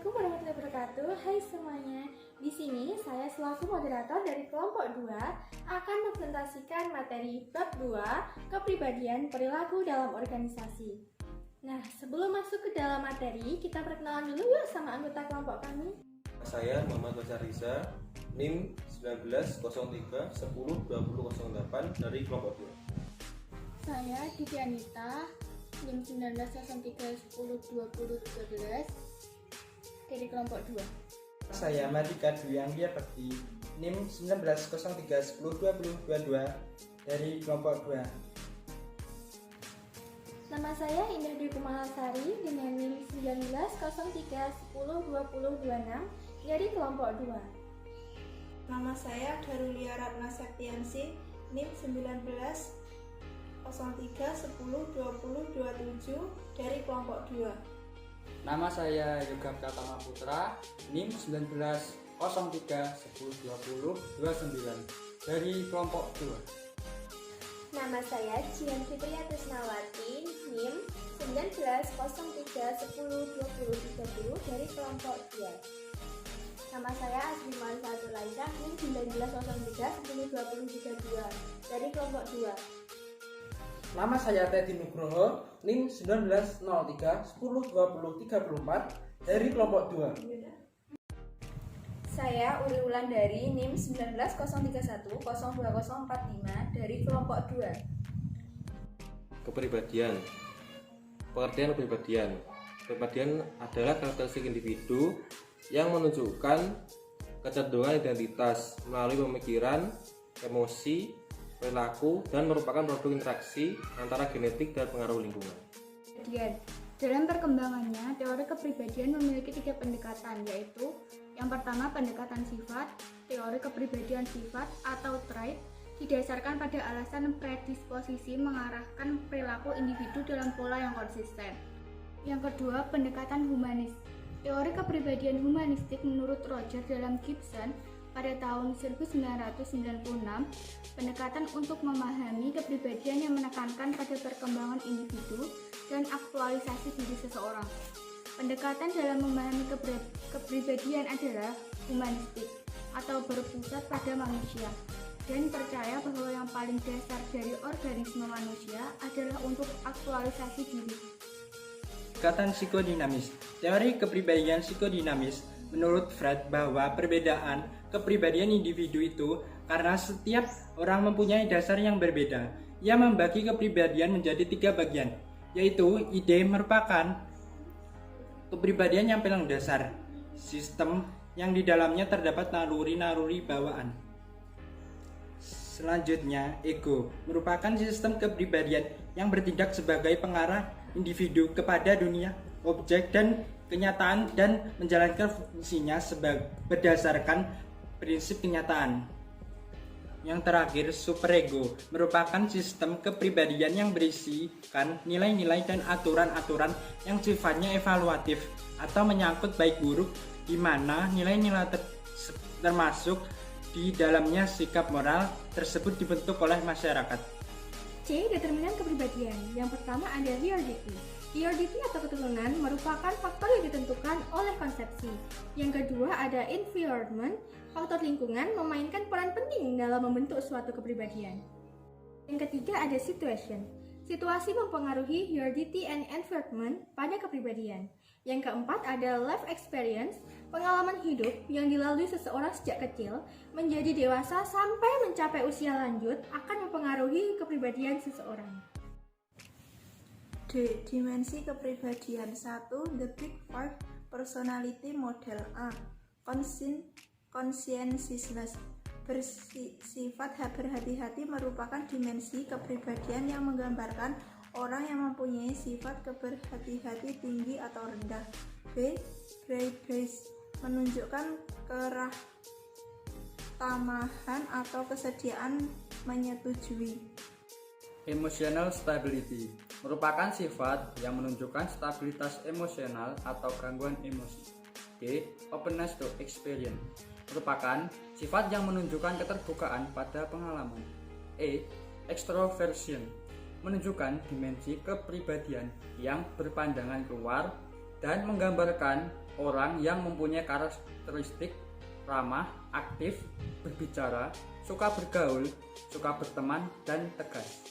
Assalamualaikum warahmatullahi wabarakatuh. Hai semuanya. Di sini saya selaku moderator dari kelompok 2 akan mempresentasikan materi bab 2 kepribadian perilaku dalam organisasi. Nah, sebelum masuk ke dalam materi, kita perkenalan dulu yuk sama anggota kelompok kami. Saya Muhammad Fajar Riza, NIM 1903 10 20 08 dari kelompok 2. Saya Diti Anita, NIM 1903 10 20 13 dari kelompok 2. Saya Madika Dwi Anggia Bekti, NIM 1903 10 20 22 dari kelompok 2. Nama saya Indah Dwi Kumalasari dengan NIM 1903 10 20 26 dari kelompok 2. Nama saya Darulia Ratna Septiansi, NIM 19 03 10 20 27 dari kelompok 2. Nama saya Yoga Pratama Putra, NIM 19 03 10 20 29 dari kelompok 2. Nama saya Jian Fitria Trisnawati, NIM 19 03 10 20 30 dari kelompok 2. Nama saya Asliman Fatul Aisyah, NIM 19 03 10 20 32 dari kelompok 2. Nama saya Teddy Nugroho, NIM 1903 10 20 34 dari kelompok 2. Saya Uri Wulandari, NIM 19 031 02045 dari kelompok 2. Kepribadian. Pengertian kepribadian. Kepribadian adalah karakteristik individu yang menunjukkan kecenderungan identitas melalui pemikiran, emosi, perilaku, dan merupakan produk interaksi antara genetik dan pengaruh lingkungan. Dalam perkembangannya, teori kepribadian memiliki 3 pendekatan, yaitu yang pertama pendekatan sifat. Teori kepribadian sifat atau trait didasarkan pada alasan predisposisi mengarahkan perilaku individu dalam pola yang konsisten. Yang kedua, pendekatan humanis. Teori kepribadian humanistik menurut Roger dalam Gibson pada tahun 1996, pendekatan untuk memahami kepribadian yang menekankan pada perkembangan individu dan aktualisasi diri seseorang. Pendekatan dalam memahami kepribadian adalah humanistik atau berpusat pada manusia dan percaya bahwa yang paling dasar dari organisme manusia adalah untuk aktualisasi diri. Pendekatan psikodinamis. Teori kepribadian psikodinamis menurut Freud bahwa perbedaan kepribadian individu itu karena setiap orang mempunyai dasar yang berbeda. Ia membagi kepribadian menjadi 3 bagian, yaitu ide merupakan kepribadian yang paling dasar, sistem yang di dalamnya terdapat naluri-naluri bawaan. Selanjutnya, ego merupakan sistem kepribadian yang bertindak sebagai pengarah individu kepada dunia, objek, dan kenyataan dan menjalankan fungsinya berdasarkan prinsip kenyataan. Yang terakhir, superego merupakan sistem kepribadian yang berisikan nilai-nilai dan aturan-aturan yang sifatnya evaluatif atau menyangkut baik buruk, di mana nilai-nilai termasuk di dalamnya sikap moral tersebut dibentuk oleh masyarakat. C. Determinan kepribadian. Yang pertama ada heredity. Heredity atau keturunan merupakan faktor yang ditentukan oleh konsepsi. Yang kedua ada environment. Faktor lingkungan memainkan peran penting dalam membentuk suatu kepribadian. Yang ketiga ada situation. Situasi mempengaruhi heredity and environment pada kepribadian. Yang keempat ada life experience. Pengalaman hidup yang dilalui seseorang sejak kecil menjadi dewasa sampai mencapai usia lanjut akan mempengaruhi kepribadian seseorang. D. Dimensi kepribadian. 1. The Big Five Personality Model. A. Conscientiousness. Bersifat berhati-hati merupakan dimensi kepribadian yang menggambarkan orang yang mempunyai sifat keberhati-hati tinggi atau rendah. B. Grace menunjukkan kerahamahan atau kesediaan menyetujui. Emotional stability merupakan sifat yang menunjukkan stabilitas emosional atau gangguan emosi. D. Openness to experience merupakan sifat yang menunjukkan keterbukaan pada pengalaman. E. Extroversion menunjukkan dimensi kepribadian yang berpandangan keluar dan menggambarkan orang yang mempunyai karakteristik ramah, aktif, berbicara, suka bergaul, suka berteman, dan tegas.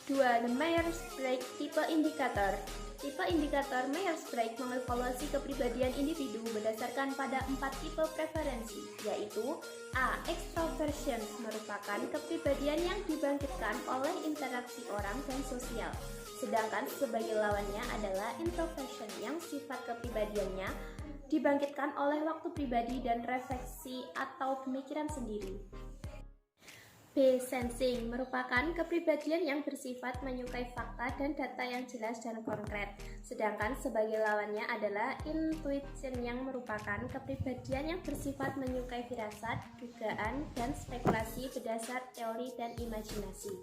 2. The Myers-Briggs Type Indicator. Tipe indikator Myers-Briggs mengevaluasi kepribadian individu berdasarkan pada 4 tipe preferensi, yaitu A. Extroversion merupakan kepribadian yang dibangkitkan oleh interaksi orang dan sosial, sedangkan sebagai lawannya adalah introversion yang sifat kepribadiannya dibangkitkan oleh waktu pribadi dan refleksi atau pemikiran sendiri. B. Sensing merupakan kepribadian yang bersifat menyukai fakta dan data yang jelas dan konkret, sedangkan sebagai lawannya adalah intuition yang merupakan kepribadian yang bersifat menyukai firasat, dugaan, dan spekulasi berdasar teori dan imajinasi.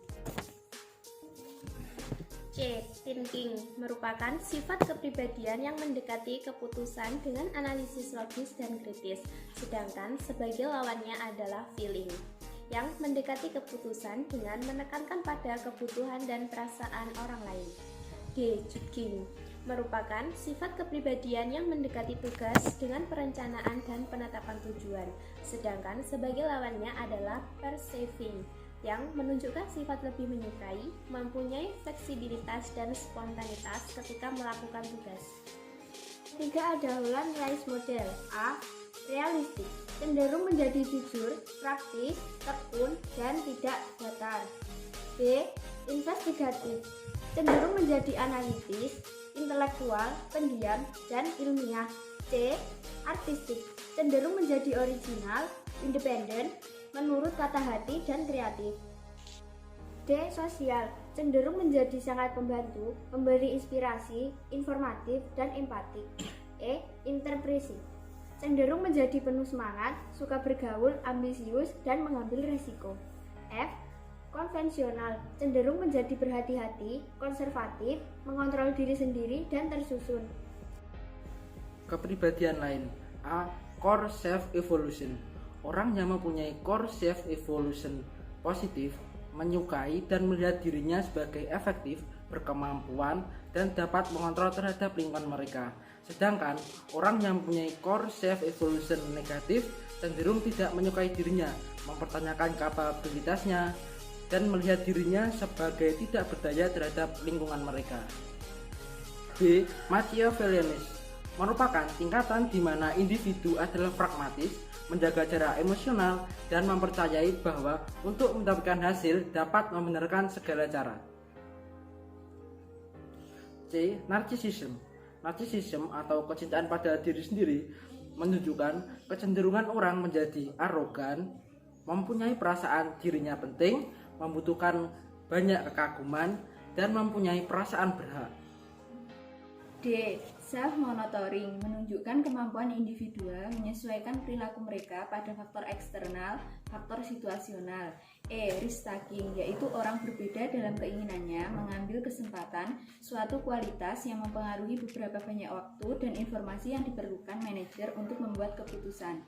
C. Thinking merupakan sifat kepribadian yang mendekati keputusan dengan analisis logis dan kritis, sedangkan sebagai lawannya adalah feeling yang mendekati keputusan dengan menekankan pada kebutuhan dan perasaan orang lain. D. Judging merupakan sifat kepribadian yang mendekati tugas dengan perencanaan dan penetapan tujuan, sedangkan sebagai lawannya adalah perceiving yang menunjukkan sifat lebih menyukai, mempunyai fleksibilitas dan spontanitas ketika melakukan tugas. 3. Ada Holland Rice Model. A. Realistik, cenderung menjadi jujur, praktis, tekun, dan tidak datar. B. Investigatif, cenderung menjadi analitis, intelektual, pendiam, dan ilmiah. C. Artistik, cenderung menjadi original, independen, menurut kata hati, dan kreatif. D. Sosial, cenderung menjadi sangat membantu, memberi inspirasi, informatif, dan empatik. E. Interpresi, cenderung menjadi penuh semangat, suka bergaul, ambisius, dan mengambil risiko. F. Konvensional, cenderung menjadi berhati-hati, konservatif, mengontrol diri sendiri, dan tersusun. Kepribadian lain. A. Core self-evolution. Orang yang mempunyai core self-evolution positif, menyukai dan melihat dirinya sebagai efektif, berkemampuan, dan dapat mengontrol terhadap lingkungan mereka. Sedangkan orang yang mempunyai core self-evolution negatif cenderung tidak menyukai dirinya, mempertanyakan kapabilitasnya, dan melihat dirinya sebagai tidak berdaya terhadap lingkungan mereka. B. Machiavellianism merupakan tingkatan di mana individu adalah pragmatis, menjaga jarak emosional, dan mempercayai bahwa untuk mendapatkan hasil dapat membenarkan segala cara. C. Narcissism. Narcissism atau kecintaan pada diri sendiri menunjukkan kecenderungan orang menjadi arogan, mempunyai perasaan dirinya penting, membutuhkan banyak kekaguman, dan mempunyai perasaan berhak. D. Self-monitoring menunjukkan kemampuan individual menyesuaikan perilaku mereka pada faktor eksternal, faktor situasional. E. Risk-taking, yaitu orang berbeda dalam keinginannya mengambil kesempatan, suatu kualitas yang mempengaruhi beberapa banyak waktu dan informasi yang diperlukan manajer untuk membuat keputusan.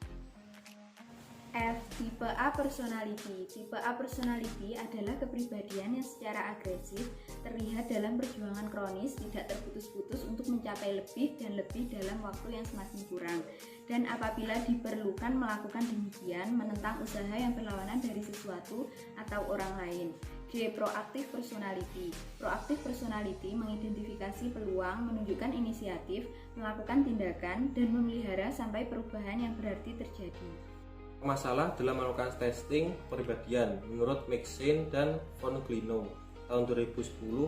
F. Tipe A personality. Tipe A personality adalah kepribadian yang secara agresif terlihat dalam perjuangan kronis, tidak terputus-putus untuk mencapai lebih dan lebih dalam waktu yang semakin kurang, dan apabila diperlukan melakukan demikian menentang usaha yang berlawanan dari sesuatu atau orang lain. G. Proaktif personality. Proaktif personality mengidentifikasi peluang, menunjukkan inisiatif, melakukan tindakan, dan memelihara sampai perubahan yang berarti terjadi. Masalah dalam melakukan testing kepribadian menurut McShane dan Fonuglino tahun 2010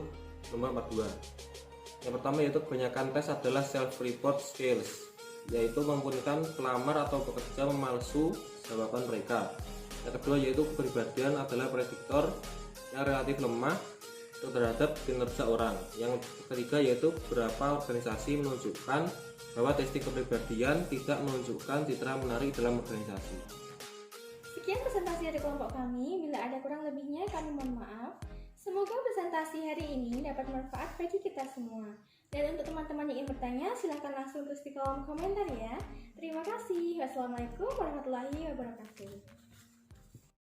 nomor 42. Yang pertama yaitu kebanyakan tes adalah self-report skills, yaitu memungkinkan pelamar atau pekerja memalsu jawaban mereka. Yang kedua yaitu kepribadian adalah prediktor yang relatif lemah terhadap kinerja orang. Yang ketiga yaitu beberapa organisasi menunjukkan bahwa testing kepribadian tidak menunjukkan citra menarik dalam organisasi. Sekian presentasi dari kelompok kami. Bila ada kurang lebihnya kami mohon maaf. Semoga presentasi hari ini dapat bermanfaat bagi kita semua. Dan untuk teman-teman yang ingin bertanya, silahkan langsung tulis di kolom komentar ya. Terima kasih. Wassalamualaikum warahmatullahi wabarakatuh.